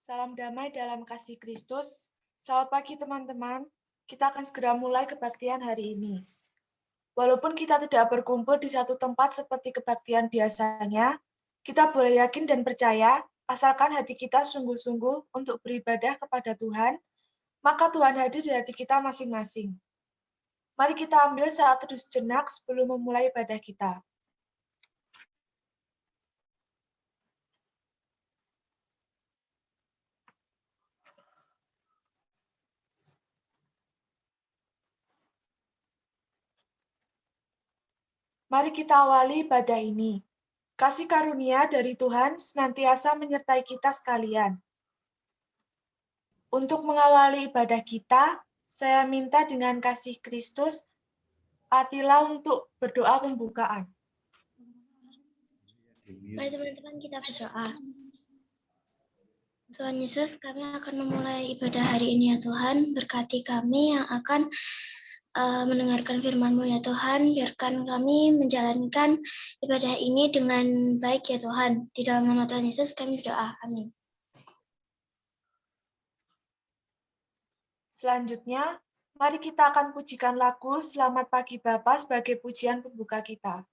Salam damai dalam kasih Kristus. Selamat pagi teman-teman. Kita akan segera mulai kebaktian hari ini. Walaupun kita tidak berkumpul di satu tempat seperti kebaktian biasanya, kita boleh yakin dan percaya, asalkan hati kita sungguh-sungguh untuk beribadah kepada Tuhan, maka Tuhan hadir di hati kita masing-masing. Mari kita ambil saat teduh sejenak sebelum memulai ibadah kita. Mari kita awali ibadah ini. Kasih karunia dari Tuhan senantiasa menyertai kita sekalian. Untuk mengawali ibadah kita, saya minta dengan kasih Kristus, Atila untuk berdoa pembukaan. Mari teman-teman kita berdoa. Tuhan Yesus, kami akan memulai ibadah hari ini ya Tuhan. Berkati kami yang akan mendengarkan firman-Mu ya Tuhan. Biarkan kami menjalankan ibadah ini dengan baik ya Tuhan. Di dalam nama Tuhan Yesus kami berdoa. Amin. Selanjutnya, mari kita akan pujikan lagu Selamat Pagi Bapa sebagai pujian pembuka kita.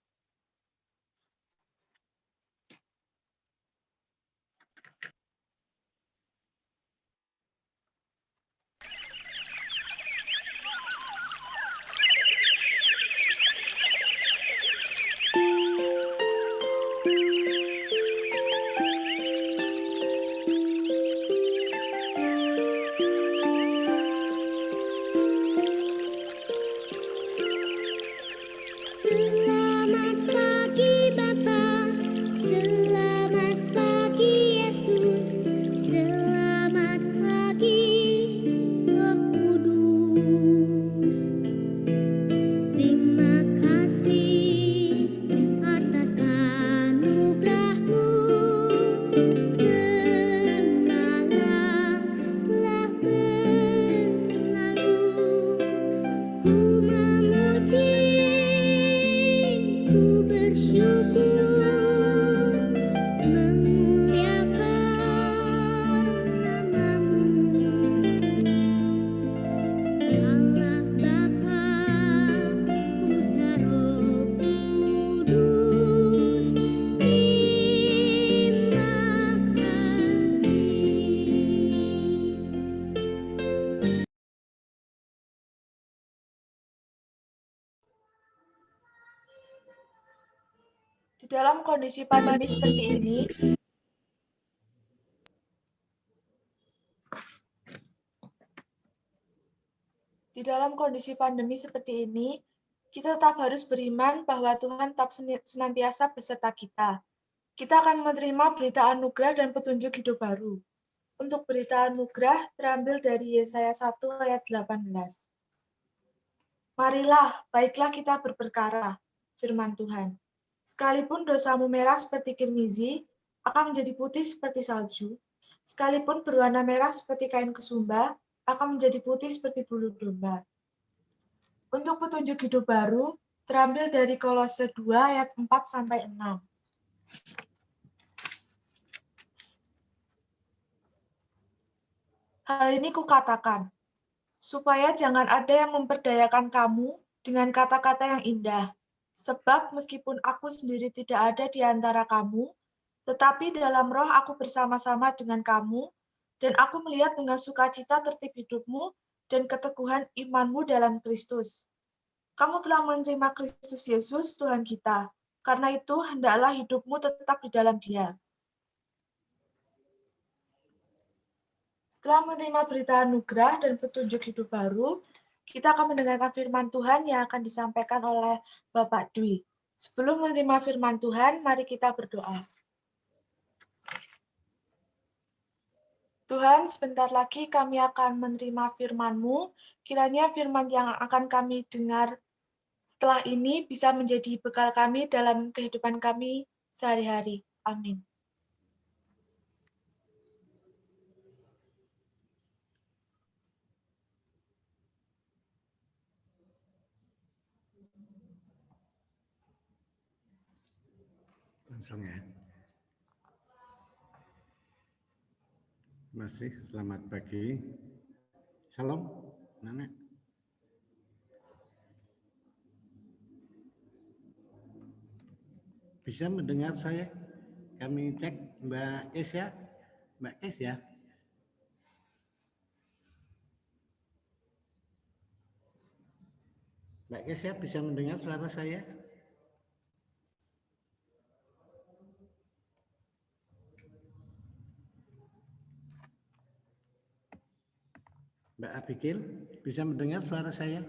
Di dalam kondisi pandemi seperti ini, kita tetap harus beriman bahwa Tuhan tetap senantiasa beserta kita. Kita akan menerima berita anugerah dan petunjuk hidup baru. Untuk berita anugerah terambil dari Yesaya 1 ayat 18. Marilah, baiklah kita berperkara, firman Tuhan. Sekalipun dosamu merah seperti kirmizi, akan menjadi putih seperti salju. Sekalipun berwarna merah seperti kain kesumba, akan menjadi putih seperti bulu domba. Untuk petunjuk hidup baru, terambil dari Kolose 2 ayat 4-6. Hal ini kukatakan, supaya jangan ada yang memperdayakan kamu dengan kata-kata yang indah. Sebab meskipun aku sendiri tidak ada di antara kamu, tetapi dalam roh aku bersama-sama dengan kamu, dan aku melihat dengan sukacita tertib hidupmu dan keteguhan imanmu dalam Kristus. Kamu telah menerima Kristus Yesus, Tuhan kita. Karena itu, hendaklah hidupmu tetap di dalam Dia. Setelah menerima berita anugerah dan petunjuk hidup baru, kita akan mendengarkan firman Tuhan yang akan disampaikan oleh Bapak Dwi. Sebelum menerima firman Tuhan, mari kita berdoa. Tuhan, sebentar lagi kami akan menerima firman-Mu. Kiranya firman yang akan kami dengar setelah ini bisa menjadi bekal kami dalam kehidupan kami sehari-hari. Amin. Langsung ya. Masih selamat pagi. Salam, Nana. Bisa mendengar saya? Kami cek Mbak Kes ya. Mbak Kes ya. Mbak Kes ya, bisa mendengar suara saya? Mbak Abigail, bisa mendengar suara saya?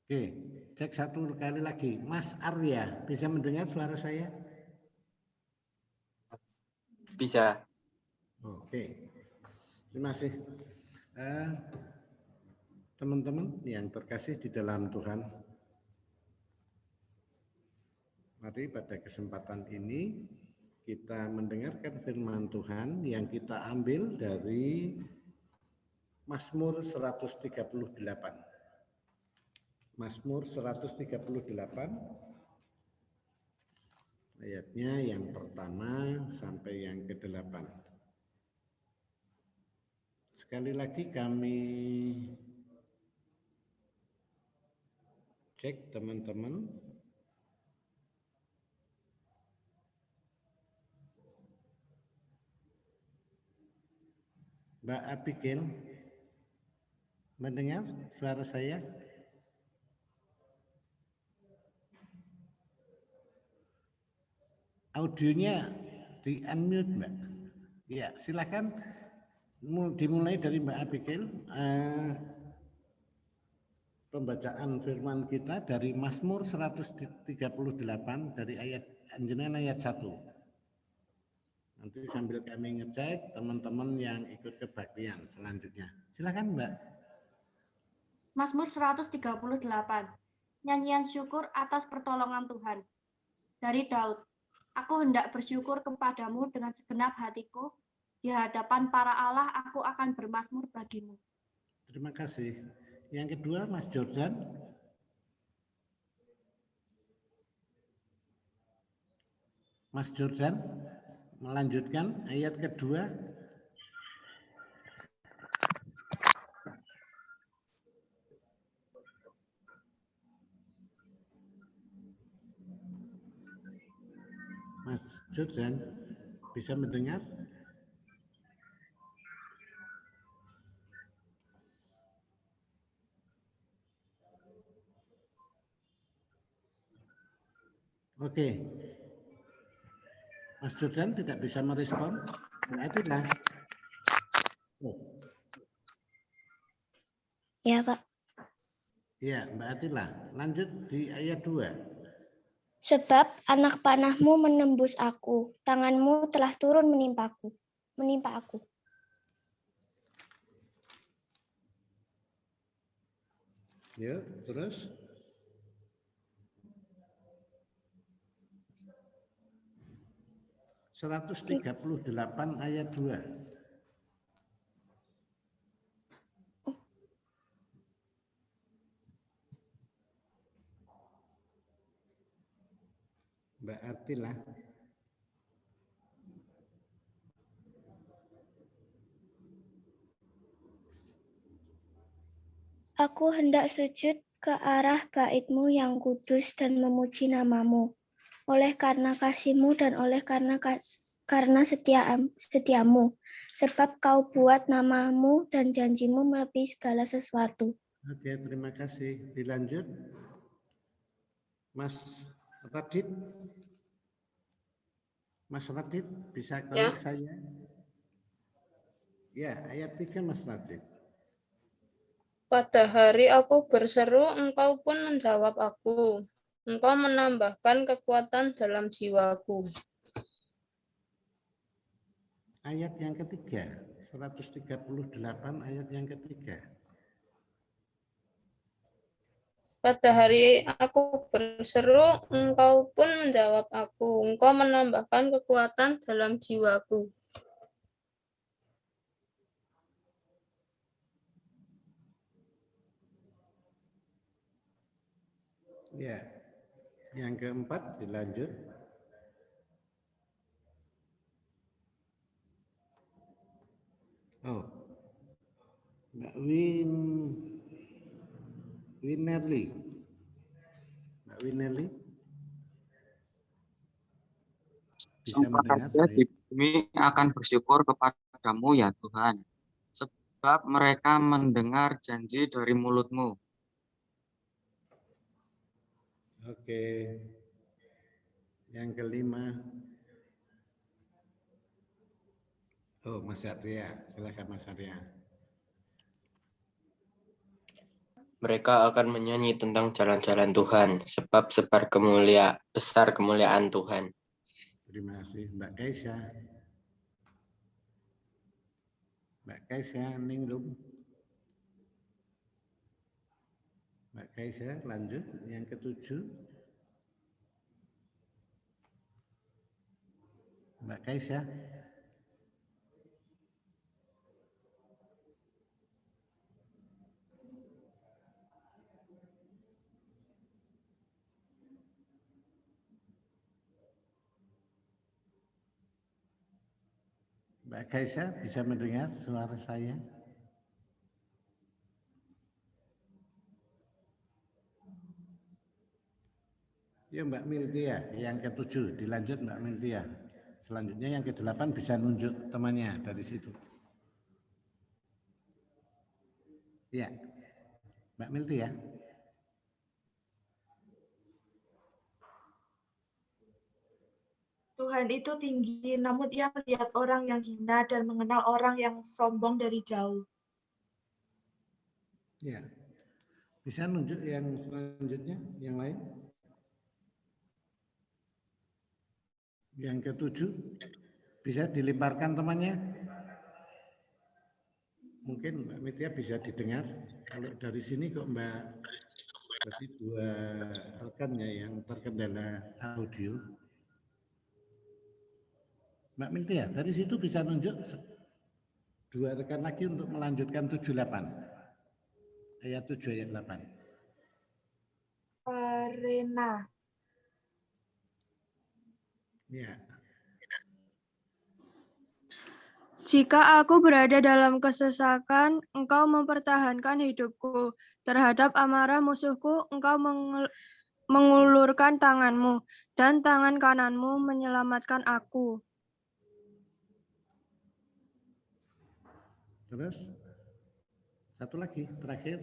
Oke, cek satu kali lagi. Mas Arya, bisa mendengar suara saya? Bisa. Oke, terima kasih. Teman-teman yang terkasih di dalam Tuhan, mari pada kesempatan ini kita mendengarkan firman Tuhan yang kita ambil dari Mazmur 138. Mazmur 138 ayatnya yang pertama sampai yang ke-8. Sekali lagi kami cek teman-teman. Mbak Abigail, mendengar suara saya? Audionya di unmute, Mbak. Ya, silakan dimulai dari Mbak Abigail. Pembacaan firman kita dari Mazmur 138 dari ayat 1. Nanti sambil kami ngecek teman-teman yang ikut kebaktian selanjutnya. Silakan, Mbak. Mazmur 138. Nyanyian syukur atas pertolongan Tuhan. Dari Daud. Aku hendak bersyukur kepadamu dengan segenap hatiku. Di hadapan para Allah aku akan bermazmur bagimu. Terima kasih. Yang kedua, Mas Jordan. Mas Jordan melanjutkan ayat kedua. Mas Jordan, bisa mendengar? Oke. Mas Jordan tidak bisa merespon? Berarti lah. Oh. Ya, Pak. Ya, Mbak Atila. Lanjut di ayat 2. Sebab anak panahmu menembus aku, tanganmu telah turun menimpa aku. Ya, terus? (138) ayat 2. Mbak Atila. Aku hendak sujud ke arah bait-Mu yang kudus dan memuji nama-Mu. Oleh karena kasih-Mu dan oleh karena setiamu. Sebab Kau buat nama-Mu dan janji-Mu melebihi segala sesuatu. Oke, terima kasih. Dilanjut. Mas Radit. Mas Radit, bisa connect saya? Ya, ayat 3 Mas Radit. Pada hari aku berseru, Engkau pun menjawab aku. Engkau menambahkan kekuatan dalam jiwaku. Ayat yang ketiga, 138 ayat yang ketiga. Pada hari aku berseru, Engkau pun menjawab aku. Engkau menambahkan kekuatan dalam jiwaku. Ya, yang keempat dilanjut. Oh, Mbak Winerly. Mbak Winerly. Bisa Semua mendengar raja saya? di bumi akan bersyukur kepadamu ya Tuhan, sebab mereka mendengar janji dari mulutmu. Oke. Yang kelima. Oh, Mas Satria. Silakan Mas Satria. Mereka akan menyanyi tentang jalan-jalan Tuhan, sebab besar kemuliaan Tuhan. Terima kasih. Mbak Kaisya. Mbak Kaisya, Ningrum. Mbak Kaisya, lanjut. Yang ketujuh. Mbak Kaisya. Mbak Kaisya bisa mendengar suara saya? Ya Mbak Miltia, yang ketujuh dilanjut Mbak Miltia. Selanjutnya yang ke-8 bisa nunjuk temannya dari situ. Ya, Mbak Miltia. Tuhan itu tinggi, namun ia melihat orang yang hina dan mengenal orang yang sombong dari jauh. Ya, bisa nunjuk yang selanjutnya, yang lain? Yang ke-7 bisa dilemparkan temannya. Mungkin Mbak Metia bisa didengar. Kalau dari sini kok Mbak, berarti dua rekannya yang terkendala audio. Mbak Metia, dari situ bisa nunjuk dua rekan lagi untuk melanjutkan 78. Ayat 7, ayat 8. Rena. Ya. Jika aku berada dalam kesesakan, engkau mempertahankan hidupku. Terhadap amarah musuhku, engkau mengulurkan tanganmu, dan tangan kananmu menyelamatkan aku. Terus, satu lagi, terakhir,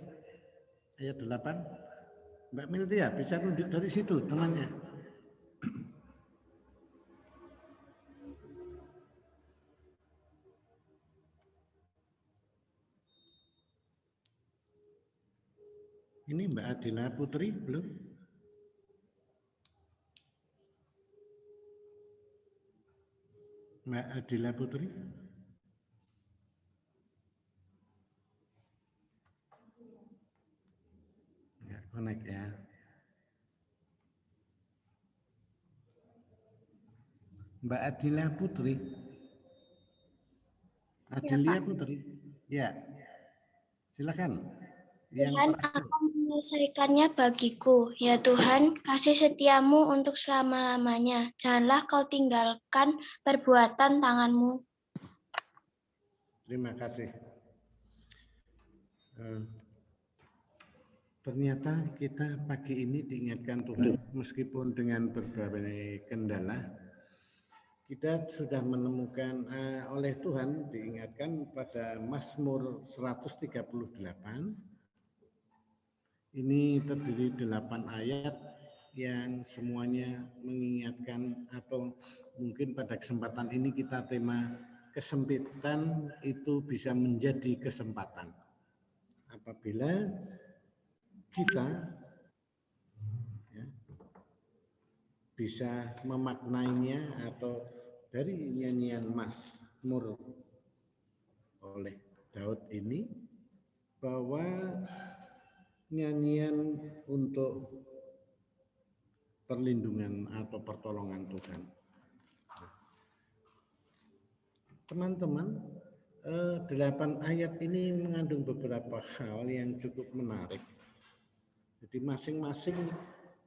ayat 8. Mbak Miltia, bisa nunjuk dari situ temannya. Ini Mbak Adila Putri, belum? Mbak Adila Putri? Ya, connect ya. Mbak Adila Putri? Adilia Putri? Ya, silakan. Tuhan akan menyelesaikannya bagiku. Ya Tuhan, kasih setiamu untuk selama-lamanya. Janganlah kau tinggalkan perbuatan tanganmu. Terima kasih. Ternyata kita pagi ini diingatkan Tuhan, meskipun dengan berbagai kendala, kita sudah menemukan oleh Tuhan diingatkan pada Mazmur 138. Ini terdiri 8 ayat yang semuanya mengingatkan, atau mungkin pada kesempatan ini kita tema kesempitan itu bisa menjadi kesempatan. Apabila kita ya, bisa memaknainya, atau dari nyanyian Mazmur oleh Daud ini, bahwa nyanyian untuk perlindungan atau pertolongan Tuhan. Teman-teman, 8 ayat ini mengandung beberapa hal yang cukup menarik. Jadi masing-masing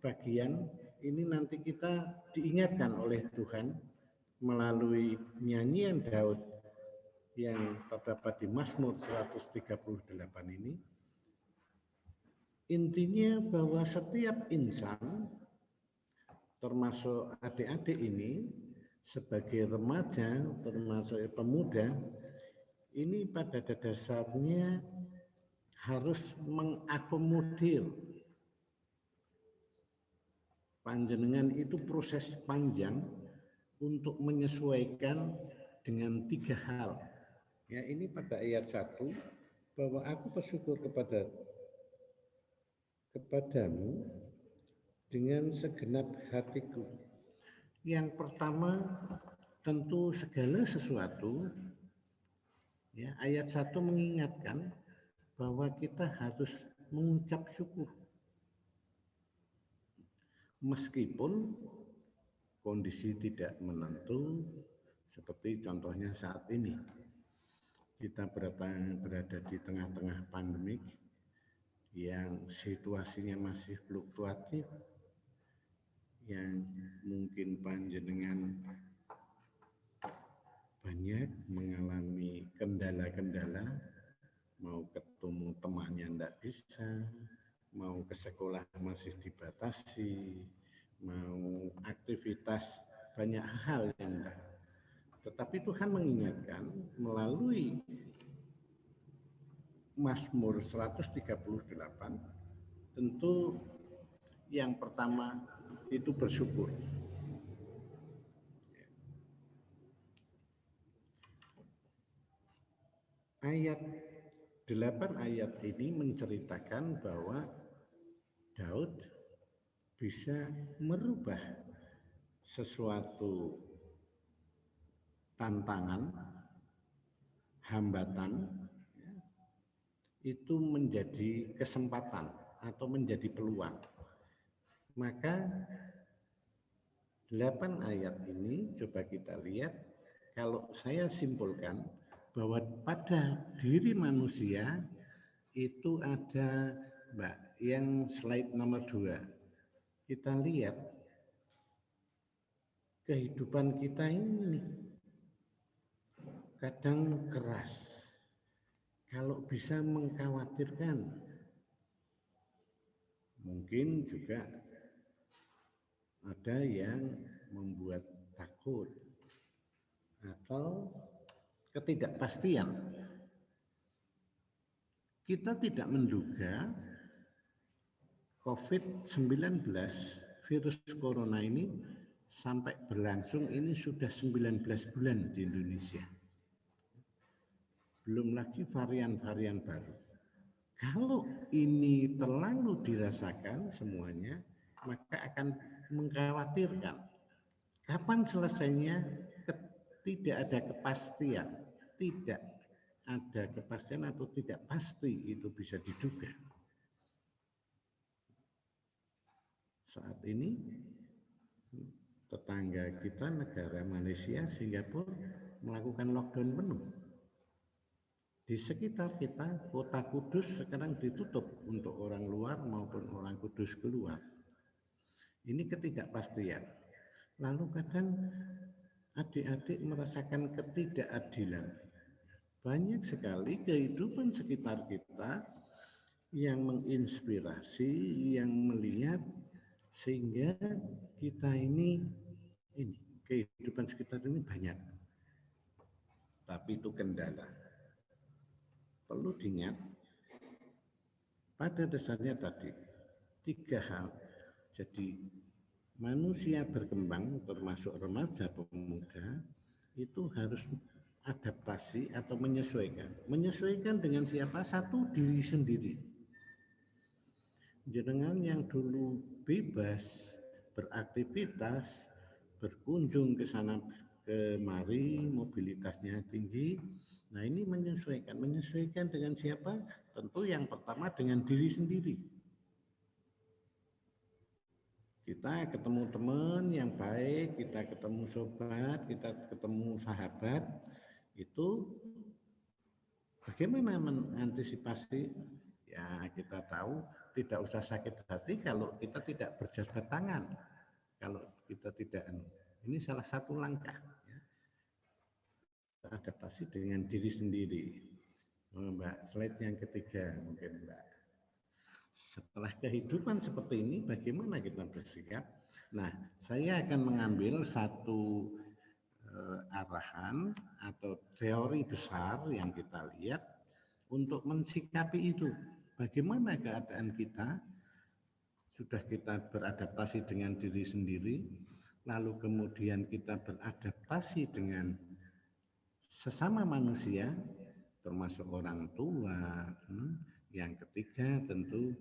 bagian ini nanti kita diingatkan oleh Tuhan melalui nyanyian Daud yang terdapat di Mazmur 138 ini. Intinya bahwa setiap insan, termasuk adik-adik ini, sebagai remaja, termasuk pemuda, ini pada dasarnya harus mengakomodir. Panjenengan itu proses panjang untuk menyesuaikan dengan 3 hal. Ya, ini pada ayat 1, bahwa aku bersyukur kepadamu dengan segenap hatiku. Yang pertama, tentu segala sesuatu, ya, ayat 1 mengingatkan bahwa kita harus mengucap syukur. Meskipun kondisi tidak menentu, seperti contohnya saat ini. Kita berada di tengah-tengah pandemik yang situasinya masih fluktuatif, yang mungkin panjenengan banyak mengalami kendala-kendala, mau ketemu temannya tidak bisa, mau ke sekolah masih dibatasi, mau aktivitas banyak hal yang tidak. Tetapi Tuhan mengingatkan melalui Mazmur 138, tentu yang pertama itu bersyukur. Ayat 8 ayat ini menceritakan bahwa Daud bisa merubah sesuatu tantangan, hambatan, itu menjadi kesempatan atau menjadi peluang. Maka 8 ayat ini coba kita lihat, kalau saya simpulkan bahwa pada diri manusia itu ada, Mbak, yang slide nomor 2. Kita lihat kehidupan kita ini kadang keras, kalau bisa mengkhawatirkan, mungkin juga ada yang membuat takut atau ketidakpastian. Kita tidak menduga COVID-19, virus corona ini sampai berlangsung ini sudah 19 bulan di Indonesia. Belum lagi varian-varian baru. Kalau ini terlalu dirasakan semuanya, maka akan mengkhawatirkan. Kapan selesainya? Tidak ada kepastian. Tidak ada kepastian atau tidak pasti itu bisa diduga. Saat ini tetangga kita, negara Malaysia, Singapura melakukan lockdown penuh. Di sekitar kita, kota Kudus sekarang ditutup untuk orang luar maupun orang Kudus keluar. Ini ketidakpastian. Lalu kadang adik-adik merasakan ketidakadilan. Banyak sekali kehidupan sekitar kita yang menginspirasi, yang melihat, sehingga kita ini kehidupan sekitar ini banyak. Tapi itu kendala. Perlu diingat, pada dasarnya tadi 3 hal. Jadi manusia berkembang, termasuk remaja pemuda, itu harus adaptasi atau menyesuaikan. Menyesuaikan dengan siapa? Satu, diri sendiri. Jenengan yang dulu bebas beraktivitas, berkunjung ke sana kemari, mobilitasnya tinggi. Nah, ini menyesuaikan dengan siapa? Tentu yang pertama dengan diri sendiri. Kita ketemu teman yang baik, kita ketemu sobat, kita ketemu sahabat, itu bagaimana mengantisipasi? Ya, kita tahu tidak usah sakit hati kalau kita tidak berjabat tangan, kalau kita tidak, ini salah satu langkah ya. Adaptasi dengan diri sendiri. Mbak, slide yang ketiga mungkin Mbak. Setelah kehidupan seperti ini, bagaimana kita bersikap? Nah, saya akan mengambil satu arahan atau teori besar yang kita lihat untuk mensikapi itu. Bagaimana keadaan kita? Sudah kita beradaptasi dengan diri sendiri, lalu kemudian kita beradaptasi dengan sesama manusia, termasuk orang tua. Yang ketiga tentu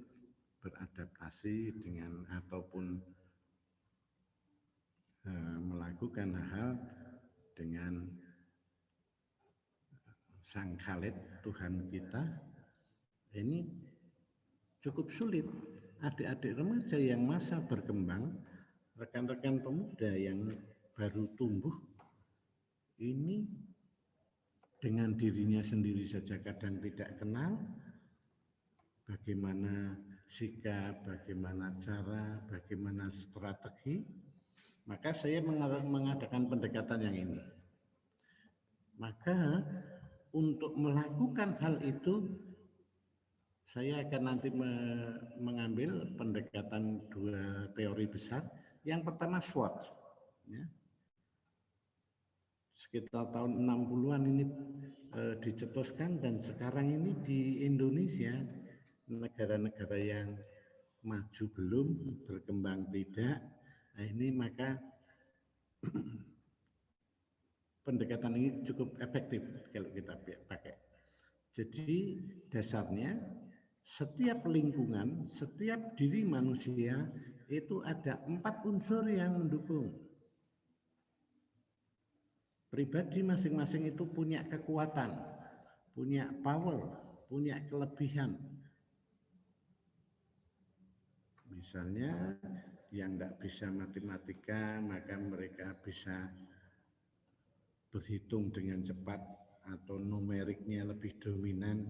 beradaptasi dengan ataupun melakukan hal dengan Sang Khalid Tuhan kita. Ini cukup sulit. Adik-adik remaja yang masa berkembang, rekan-rekan pemuda yang baru tumbuh, ini dengan dirinya sendiri saja kadang tidak kenal bagaimana sikap, bagaimana cara, bagaimana strategi. Maka saya mengadakan pendekatan yang ini. Maka untuk melakukan hal itu, saya akan nanti mengambil pendekatan dua teori besar. Yang pertama SWOT. Ya. Sekitar tahun 60-an ini dicetuskan, dan sekarang ini di Indonesia, negara-negara yang maju belum, berkembang tidak. Nah ini maka pendekatan ini cukup efektif kalau kita pakai. Jadi dasarnya setiap lingkungan, setiap diri manusia itu ada 4 unsur yang mendukung. Pribadi masing-masing itu punya kekuatan, punya power, punya kelebihan. Misalnya yang tidak bisa matematika, maka mereka bisa berhitung dengan cepat atau numeriknya lebih dominan.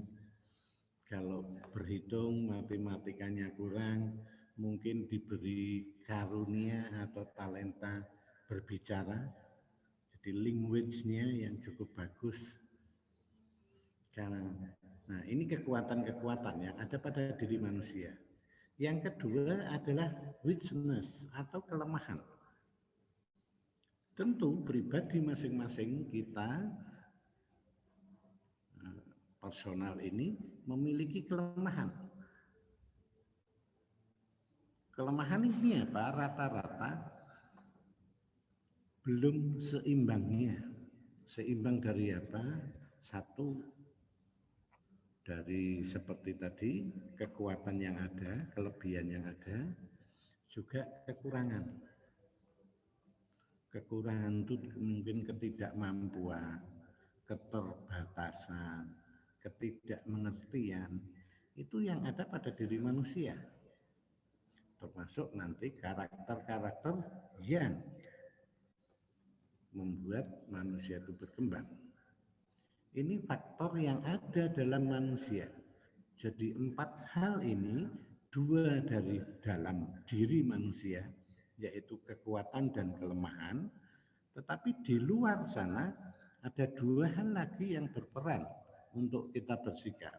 Kalau berhitung matematikanya kurang, mungkin diberi karunia atau talenta berbicara, jadi language-nya yang cukup bagus. Nah, ini kekuatan-kekuatan yang ada pada diri manusia. Yang kedua adalah weakness atau kelemahan. Tentu pribadi masing-masing kita personal ini memiliki kelemahan. Kelemahan ini apa? Rata-rata belum seimbangnya. Seimbang dari apa? Satu, dari seperti tadi, kekuatan yang ada, kelebihan yang ada, juga kekurangan. Kekurangan itu mungkin ketidakmampuan, keterbatasan, ketidakmengertian, itu yang ada pada diri manusia. Termasuk nanti karakter-karakter yang membuat manusia itu berkembang. Ini faktor yang ada dalam manusia. Jadi 4 hal ini, 2 dari dalam diri manusia, yaitu kekuatan dan kelemahan, tetapi di luar sana ada 2 hal lagi yang berperan untuk kita bersikap.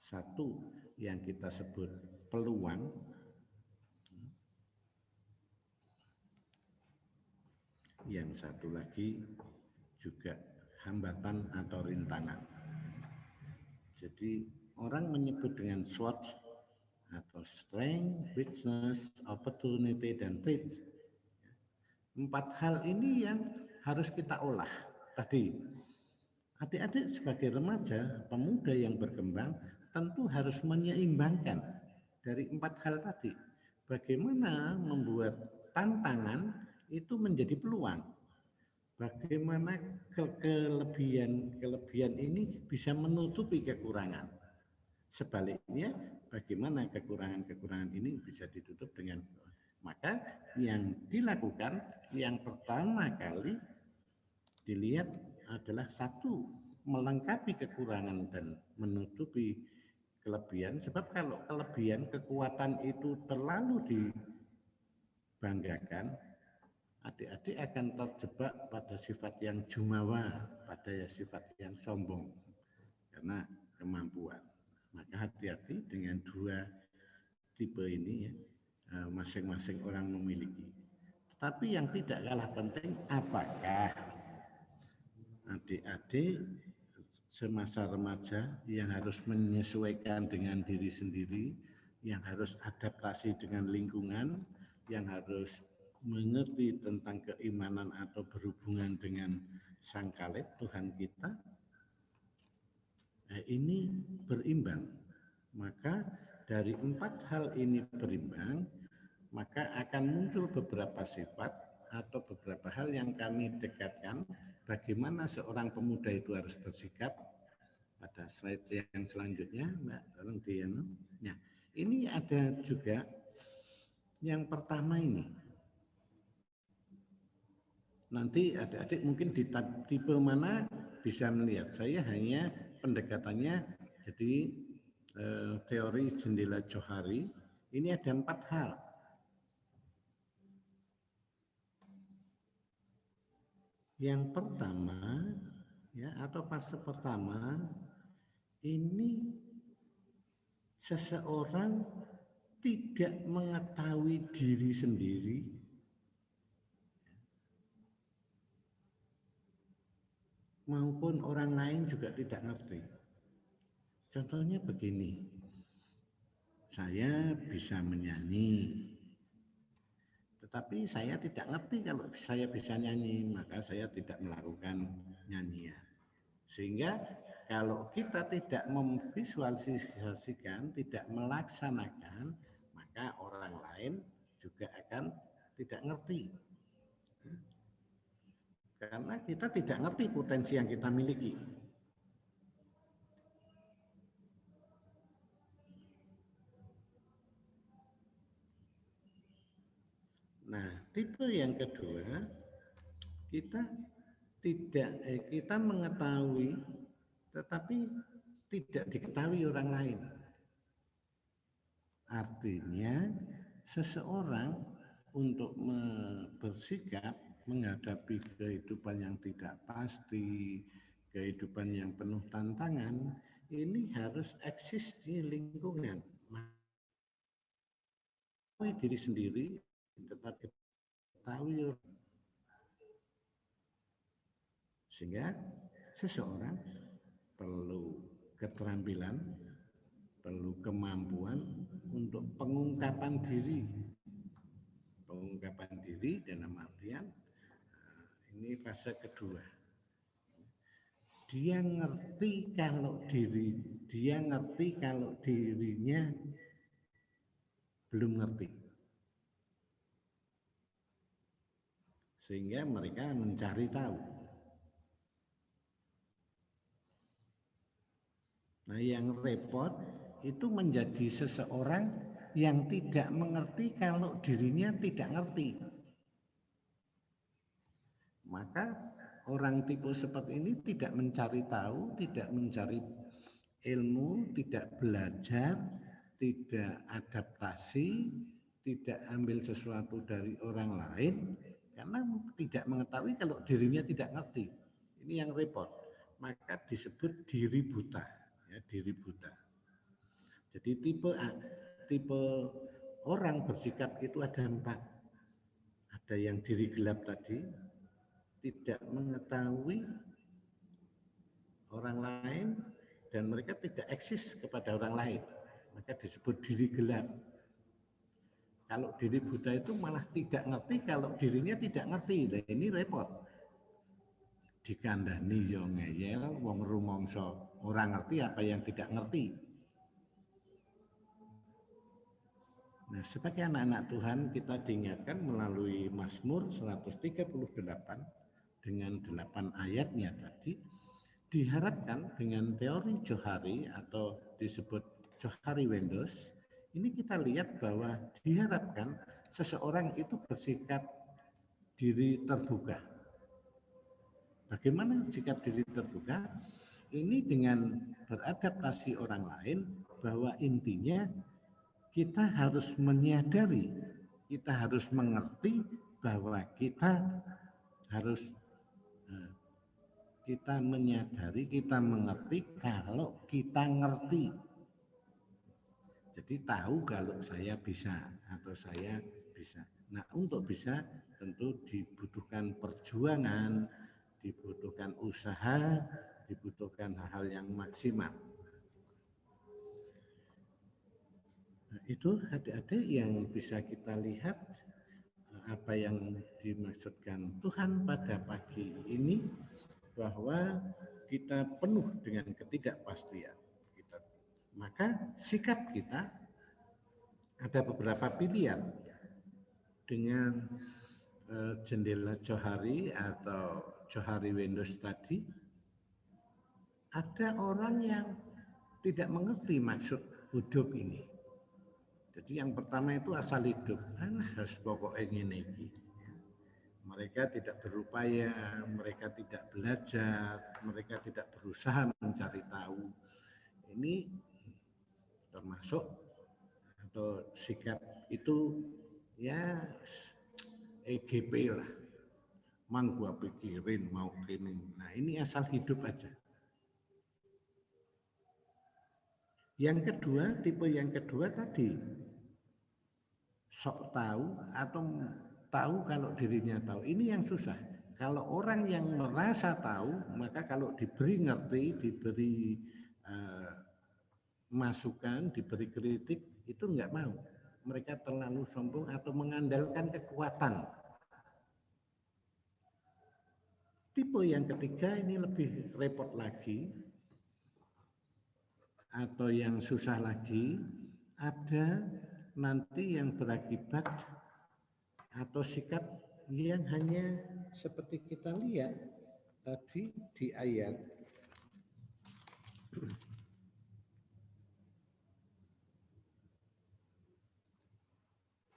Satu yang kita sebut peluang, yang satu lagi juga hambatan atau rintangan. Jadi orang menyebut dengan SWOT atau strength, weakness, opportunity, dan threat. 4 hal ini yang harus kita olah. Tadi, adik-adik sebagai remaja, pemuda yang berkembang, tentu harus menyeimbangkan dari 4 hal tadi. Bagaimana membuat tantangan itu menjadi peluang. Bagaimana kelebihan ini bisa menutupi kekurangan. Sebaliknya, bagaimana kekurangan-kekurangan ini bisa ditutup dengan, maka yang dilakukan yang pertama kali dilihat adalah satu, melengkapi kekurangan dan menutupi kelebihan. Sebab kalau kelebihan, kekuatan itu terlalu dibanggakan, adik-adik akan terjebak pada sifat yang jumawa, pada sifat yang sombong karena kemampuan. Maka hati-hati dengan dua tipe ini ya, masing-masing orang memiliki. Tetapi yang tidak kalah penting, apakah adik-adik semasa remaja yang harus menyesuaikan dengan diri sendiri, yang harus adaptasi dengan lingkungan, yang harus mengerti tentang keimanan atau berhubungan dengan Sang Kaleb, Tuhan kita, ini berimbang. Maka dari 4 hal ini berimbang, maka akan muncul beberapa sifat atau beberapa hal yang kami dekatkan bagaimana seorang pemuda itu harus bersikap. Pada slide yang selanjutnya, Mbak Diana. Nah, ini ada juga yang pertama ini. Nanti adik-adik mungkin di tipe mana bisa melihat. Saya hanya pendekatannya jadi teori jendela Johari. Ini ada 4 hal. Yang pertama ya, atau fase pertama ini seseorang tidak mengetahui diri sendiri maupun orang lain juga tidak ngerti. Contohnya begini, saya bisa menyanyi, tetapi saya tidak ngerti kalau saya bisa nyanyi, maka saya tidak melakukan nyanyian. Sehingga kalau kita tidak memvisualisasikan, tidak melaksanakan, maka orang lain juga akan tidak ngerti. Karena kita tidak ngerti potensi yang kita miliki. Nah, tipe yang kedua, kita mengetahui tetapi tidak diketahui orang lain. Artinya seseorang untuk bersikap menghadapi kehidupan yang tidak pasti, kehidupan yang penuh tantangan, ini harus eksis di lingkungan. Mengetahui diri sendiri, tetapi ketahui sehingga seseorang perlu keterampilan, perlu kemampuan untuk pengungkapan diri. Pengungkapan diri dalam artian ini fase kedua. Dia ngerti kalau dirinya belum ngerti. Sehingga mereka mencari tahu. Nah, yang repot itu menjadi seseorang yang tidak mengerti kalau dirinya tidak ngerti. Maka orang tipe seperti ini tidak mencari tahu, tidak mencari ilmu, tidak belajar, tidak adaptasi, tidak ambil sesuatu dari orang lain, karena tidak mengetahui kalau dirinya tidak ngerti. Ini yang repot. Maka disebut diri buta. Ya, diri buta. Jadi tipe orang bersikap itu ada 4. Ada yang diri gelap tadi, tidak mengetahui orang lain dan mereka tidak eksis kepada orang lain, maka disebut diri gelap. Kalau diri buta itu malah tidak ngerti kalau dirinya tidak ngerti. Nah, ini repot. Dikandani yo ngeyel, wong rumangsa orang ngerti apa yang tidak ngerti. Nah, sebagai anak-anak Tuhan kita diingatkan melalui Mazmur 138 dengan 8 ayatnya tadi, diharapkan dengan teori Johari atau disebut Johari Wendos, ini kita lihat bahwa diharapkan seseorang itu bersikap diri terbuka. Bagaimana sikap diri terbuka? ini dengan beradaptasi orang lain, bahwa intinya kita harus menyadari, kita harus mengerti bahwa kita harus kita menyadari, kita mengerti kalau kita ngerti. Jadi tahu kalau saya bisa atau saya bisa. Nah, untuk bisa tentu dibutuhkan perjuangan, dibutuhkan usaha, dibutuhkan hal yang maksimal. Nah, itu adik-adik yang bisa kita lihat apa yang dimaksudkan Tuhan pada pagi ini, bahwa kita penuh dengan ketidakpastian. Maka sikap kita ada beberapa pilihan. Dengan jendela Johari atau Johari Windows tadi, ada orang yang tidak mengerti maksud hidup ini. Jadi yang pertama itu asal hidup, harus pokoknya ini. Mereka tidak berupaya, mereka tidak belajar, mereka tidak berusaha mencari tahu. Ini termasuk atau sikap itu ya EGP lah, mang gua pikirin mau gini. Nah, ini asal hidup aja. Yang kedua, tipe yang kedua tadi, sok tahu atau tahu kalau dirinya tahu. Ini yang susah. Kalau orang yang merasa tahu, maka kalau diberi ngerti, diberi masukan, diberi kritik, itu enggak mau. Mereka terlalu sombong atau mengandalkan kekuatan. Tipe yang ketiga ini lebih repot lagi, atau yang susah lagi, ada nanti yang berakibat atau sikap yang hanya seperti kita lihat tadi di ayat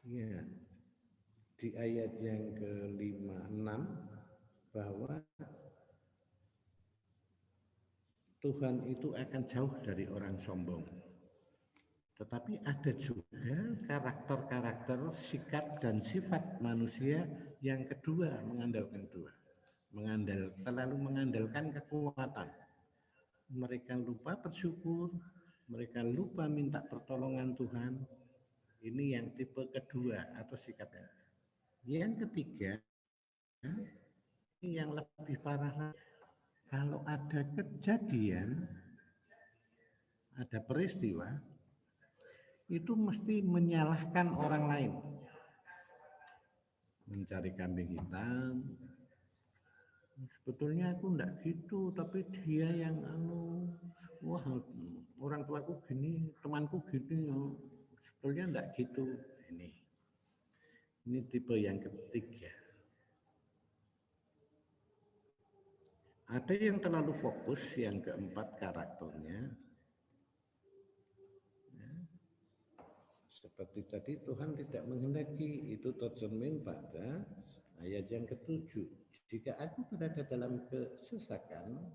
ya, di ayat yang ke-5-6, bahwa Tuhan itu akan jauh dari orang sombong. Tetapi ada juga karakter-karakter, sikap dan sifat manusia yang kedua, terlalu mengandalkan kekuatan. Mereka lupa bersyukur, mereka lupa minta pertolongan Tuhan. Ini yang tipe kedua atau sikapnya. Yang ketiga, ini yang lebih parah. Kalau ada kejadian, ada peristiwa, itu mesti menyalahkan orang lain. Mencari kambing hitam. Sebetulnya aku enggak gitu, tapi dia yang wah, orang tuaku gini, temanku gini. Sebetulnya enggak gitu. Ini tipe yang ketiga. Ada yang terlalu fokus, yang keempat karakternya. Ya. Seperti tadi, Tuhan tidak menghendaki, itu tercermin pada ayat yang ke-7. Jika aku berada dalam kesesakan,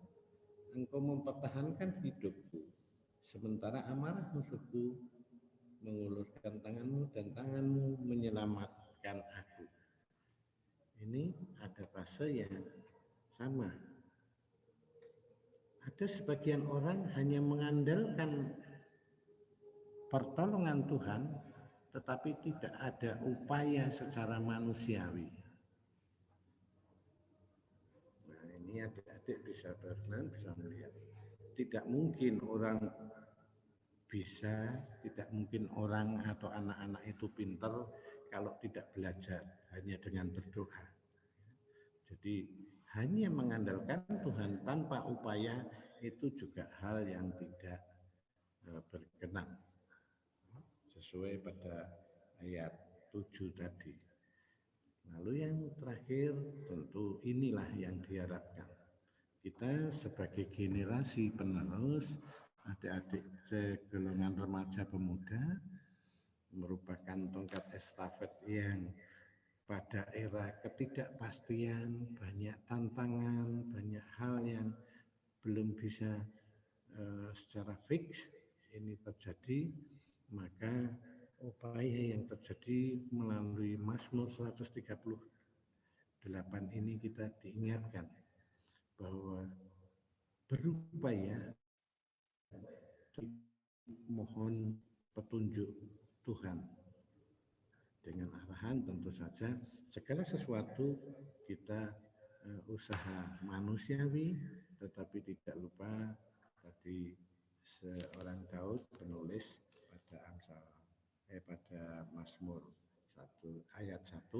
engkau mempertahankan hidupku, sementara amarah musuhku mengulurkan tanganmu dan tanganmu menyelamatkan aku. Ini ada fase yang sama. Ada sebagian orang hanya mengandalkan pertolongan Tuhan, tetapi tidak ada upaya secara manusiawi. Nah, ini adik-adik bisa berkenan, bisa melihat. Tidak mungkin orang bisa, tidak mungkin orang atau anak-anak itu pintar kalau tidak belajar, hanya dengan berdoa. Jadi hanya mengandalkan Tuhan tanpa upaya itu juga hal yang tidak berkenan. Sesuai pada ayat 7 tadi. Lalu yang terakhir, tentu inilah yang diharapkan. Kita sebagai generasi penerus, adik-adik segolongan remaja pemuda, merupakan tongkat estafet yang pada era ketidakpastian, banyak tantangan, banyak hal yang belum bisa secara fix ini terjadi, maka upaya yang terjadi melalui Mazmur 138 ini kita diingatkan bahwa berupaya mohon petunjuk Tuhan. Dengan arahan tentu saja segala sesuatu kita usaha manusiawi, tetapi tidak lupa tadi seorang Daud penulis pada Mazmur 1 ayat 1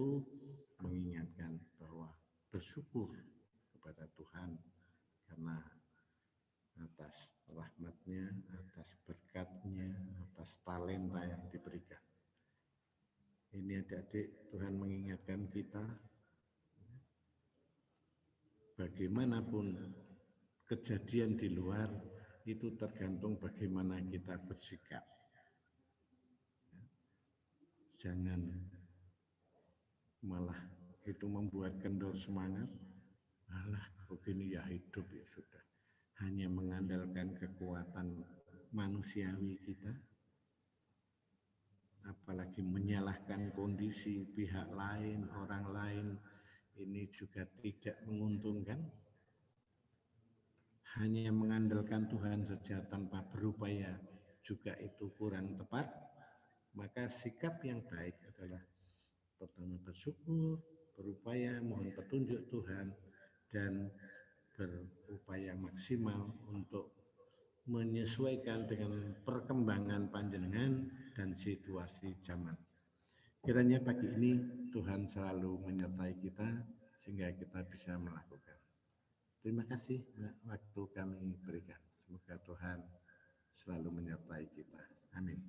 mengingatkan bahwa bersyukur kepada Tuhan karena atas rahmat-Nya, atas berkat-Nya, atas talenta yang diberikan. Ini adik-adik, Tuhan mengingatkan kita bagaimanapun kejadian di luar itu tergantung bagaimana kita bersikap. Jangan malah itu membuat kendor semangat. Alah, begini ya hidup ya sudah. Hanya mengandalkan kekuatan manusiawi kita. Apalagi menyalahkan kondisi pihak lain, orang lain, ini juga tidak menguntungkan. Hanya mengandalkan Tuhan saja tanpa berupaya juga itu kurang tepat. Maka sikap yang baik adalah pertama bersyukur, berupaya mohon petunjuk Tuhan, dan berupaya maksimal untuk menyesuaikan dengan perkembangan panjenengan dan situasi zaman. Kiranya pagi ini Tuhan selalu menyertai kita sehingga kita bisa melakukan. Terima kasih waktu kami berikan. Semoga Tuhan selalu menyertai kita. Amin.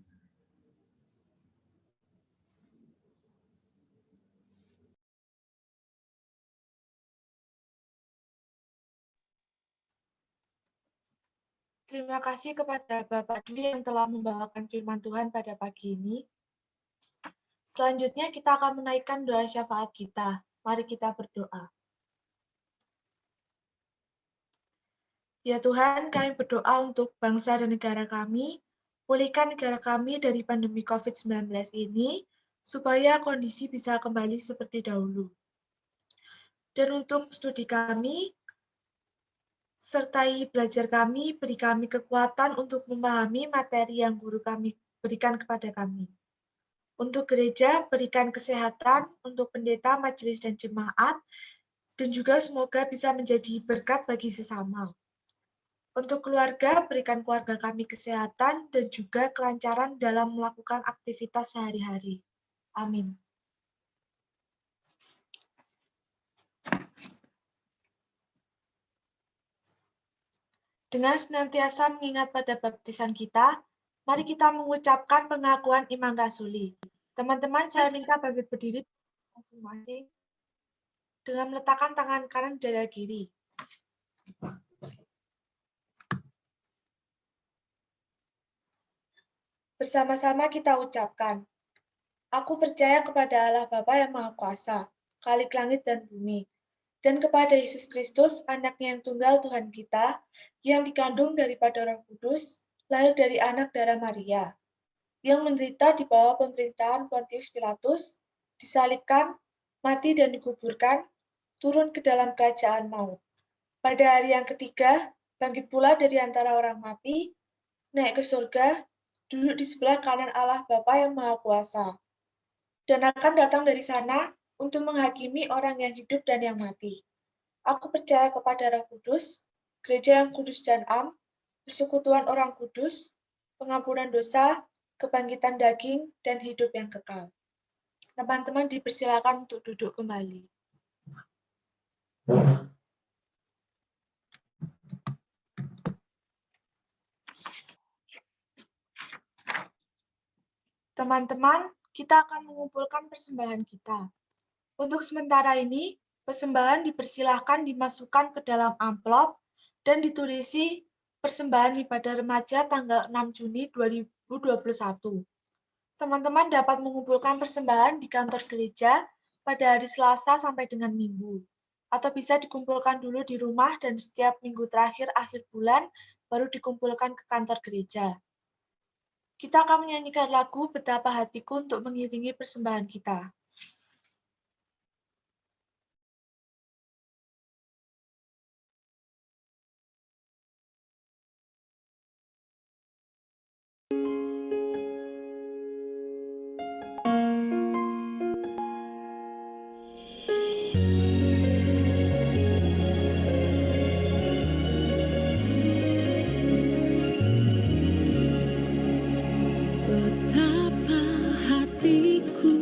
Terima kasih kepada Bapak Dwi yang telah membawakan firman Tuhan pada pagi ini. Selanjutnya kita akan menaikkan doa syafaat kita. Mari kita berdoa. Ya Tuhan, kami berdoa untuk bangsa dan negara kami, pulihkan negara kami dari pandemi COVID-19 ini, supaya kondisi bisa kembali seperti dahulu. Dan untuk studi kami, sertai belajar kami, beri kami kekuatan untuk memahami materi yang guru kami berikan kepada kami. Untuk gereja, berikan kesehatan, untuk pendeta, majelis, dan jemaat, dan juga semoga bisa menjadi berkat bagi sesama. Untuk keluarga, berikan keluarga kami kesehatan dan juga kelancaran dalam melakukan aktivitas sehari-hari. Amin. Dengan senantiasa mengingat pada baptisan kita, mari kita mengucapkan pengakuan iman rasuli. Teman-teman, saya minta bangkit berdiri masing-masing dengan meletakkan tangan kanan di dada kiri. Bersama-sama kita ucapkan, aku percaya kepada Allah Bapa yang Maha Kuasa, Khalik langit dan bumi, dan kepada Yesus Kristus, anaknya yang tunggal Tuhan kita, yang dikandung daripada Roh Kudus, lahir dari anak darah Maria, yang menderita di bawah pemerintahan Pontius Pilatus, disalibkan, mati dan dikuburkan, turun ke dalam kerajaan maut. Pada hari yang ketiga, bangkit pula dari antara orang mati, naik ke surga, duduk di sebelah kanan Allah Bapa yang Maha Kuasa, dan akan datang dari sana untuk menghakimi orang yang hidup dan yang mati. Aku percaya kepada Roh Kudus, gereja yang kudus dan am, persekutuan orang kudus, pengampunan dosa, kebangkitan daging, dan hidup yang kekal. Teman-teman dipersilakan untuk duduk kembali. Teman-teman, kita akan mengumpulkan persembahan kita. Untuk sementara ini, persembahan dipersilahkan dimasukkan ke dalam amplop dan ditulisi persembahan ibadah remaja tanggal 6 Juni 2021. Teman-teman dapat mengumpulkan persembahan di kantor gereja pada hari Selasa sampai dengan Minggu. Atau bisa dikumpulkan dulu di rumah dan setiap minggu terakhir akhir bulan baru dikumpulkan ke kantor gereja. Kita akan menyanyikan lagu Betapa Hatiku untuk mengiringi persembahan kita. Betapa hatiku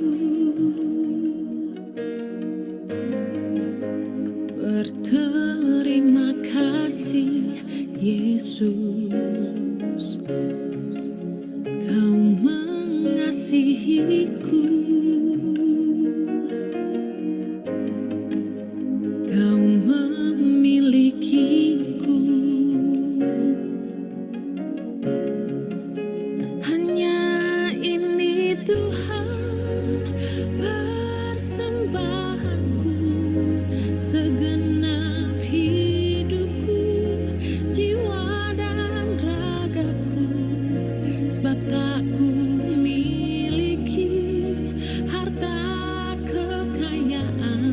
berterima kasih Yesus, Kau mengasihiku, Kau memilikiku. Hanya ini Tuhan persembahanku, segenap hidupku, jiwa dan ragaku, sebab tak ku miliki harta kekayaan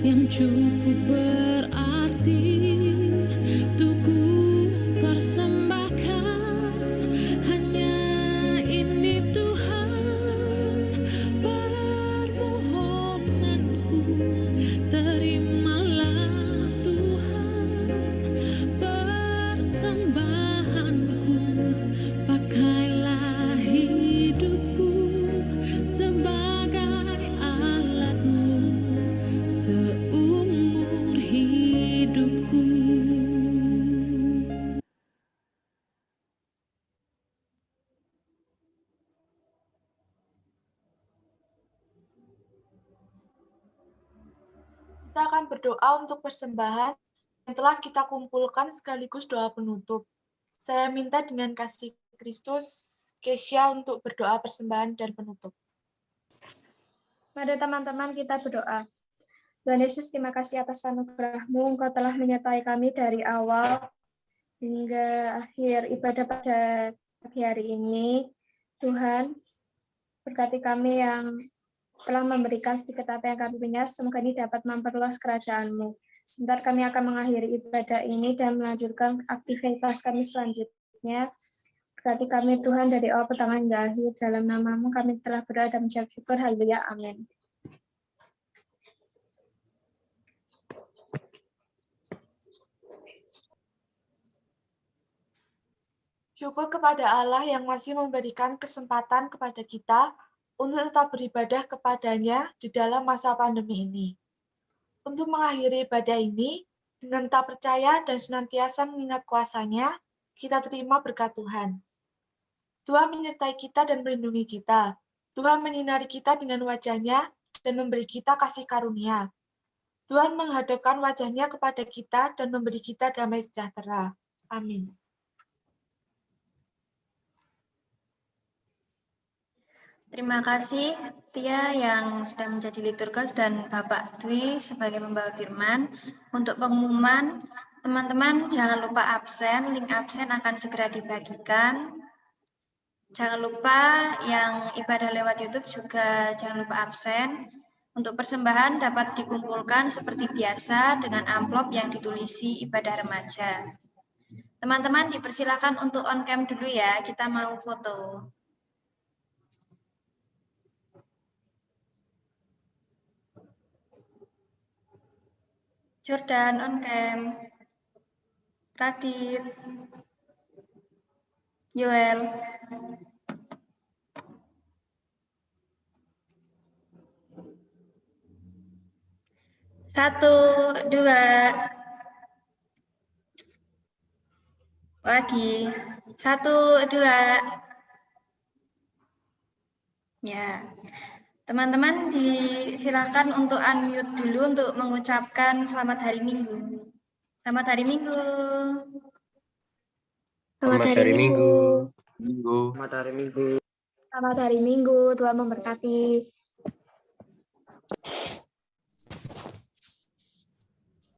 yang cukup berarti untuk ku persembahkan. Hanya ini Tuhan permohonanku, terimalah Tuhan persembahanku, pakailah hidupku sebagai alat-Mu seumur hidupku. Kita akan berdoa untuk persembahan yang telah kita kumpulkan sekaligus doa penutup. Saya minta dengan kasih Kristus, Kesya untuk berdoa persembahan dan penutup. Mari teman-teman kita berdoa. Tuhan Yesus, terima kasih atas anugerah-Mu. Engkau telah menyertai kami dari awal hingga akhir ibadah pada pagi hari ini. Tuhan, berkati kami yang telah memberikan sedikit apa yang kami punya, semoga ini dapat memperluas kerajaan-Mu. Sebentar kami akan mengakhiri ibadah ini dan melanjutkan aktivitas kami selanjutnya. Berkati kami Tuhan dari awal pertengahan hingga akhir, dalam nama-Mu kami telah berdoa dan mengucap syukur. Haleluya, amin. Syukur kepada Allah yang masih memberikan kesempatan kepada kita untuk tetap beribadah kepadanya di dalam masa pandemi ini. Untuk mengakhiri ibadah ini, dengan tak percaya dan senantiasa mengingat kuasa-Nya, kita terima berkat Tuhan. Tuhan menyertai kita dan melindungi kita. Tuhan menyinari kita dengan wajah-Nya dan memberi kita kasih karunia. Tuhan menghadapkan wajah-Nya kepada kita dan memberi kita damai sejahtera. Amin. Terima kasih Tia yang sudah menjadi liturgus dan Bapak Dwi sebagai pembawa firman. Untuk pengumuman, teman-teman jangan lupa absen, link absen akan segera dibagikan. Jangan lupa yang ibadah lewat YouTube juga jangan lupa absen. Untuk persembahan dapat dikumpulkan seperti biasa dengan amplop yang ditulisi ibadah remaja. Teman-teman dipersilakan untuk on cam dulu ya, kita mau foto. Jordan on cam, Radit, Yoel. Satu, dua, lagi, satu, dua. Ya. Teman-teman disilakan untuk unmute dulu untuk mengucapkan selamat hari Minggu. Selamat hari Minggu. Selamat hari Minggu. Selamat hari Minggu. Selamat hari Minggu, Tuhan memberkati.